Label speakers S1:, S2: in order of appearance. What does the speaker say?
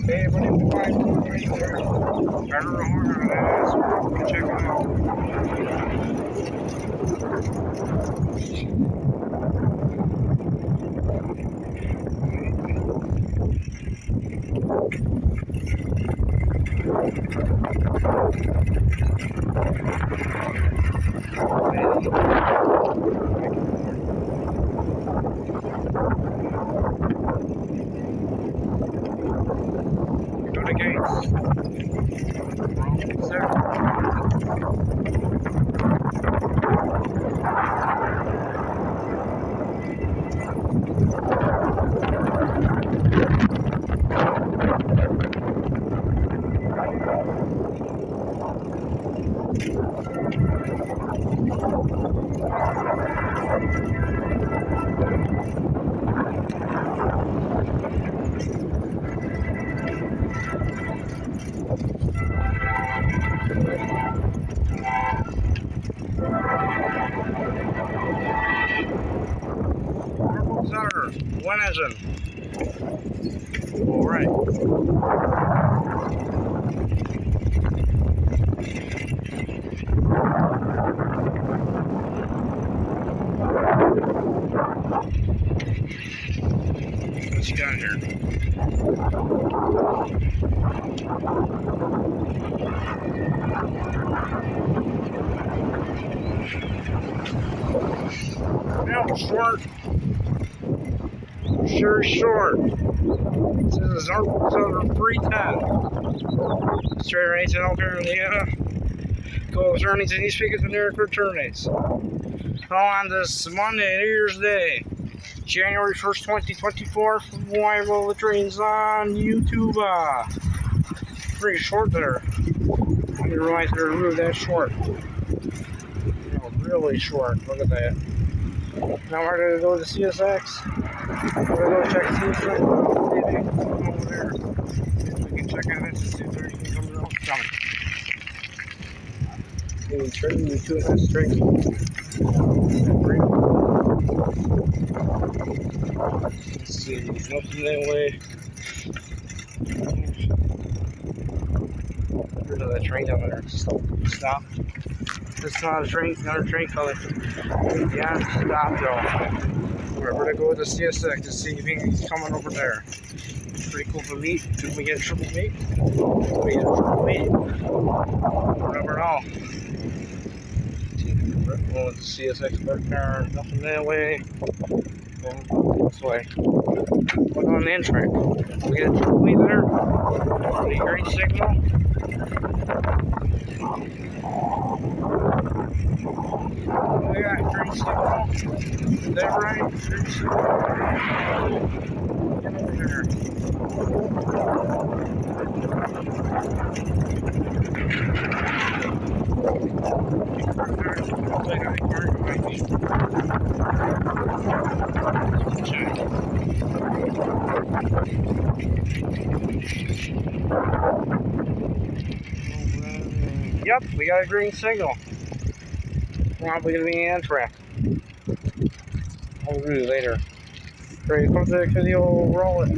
S1: Hey, but if you find something anywhere, I don't know where that is. We're going to check it out. Do the gates. Wrong there. Center, one engine. All right. What you got here? Now short. Sure short. This is Norfolk Southern 310. Straight range in Elkhart, Indiana. Go earnings and East Peak and Eric terminates. On this Monday, New Year's Day, January 1st, 2024, from Wyville, the train's on YouTube. Pretty short there. I didn't realize they were that short. Really short. Look at that. Now we're going to go to CSX. We're going to go check CSX. Over there. We can check on it and see if there's anything coming out. Coming. We turn you to that straight. Let's see, nothing that way. There's another train down there. Stop. It's not a train, another train coming. Yeah, stop though. We're gonna go to CSX to see if he's coming over there. Pretty cool to meet. Could we get a triple meet? Could we get a triple meet? We'll never know. Going with the CSX partner, nothing that way. This way. Look on the N-track. We get a triple meet there. Any green signal? We got green signal. Is that right? Green signal. Get over here. Yep, we got a green signal. Probably gonna be an Amtrak. I'll do it later. Ready to come to the video roll it.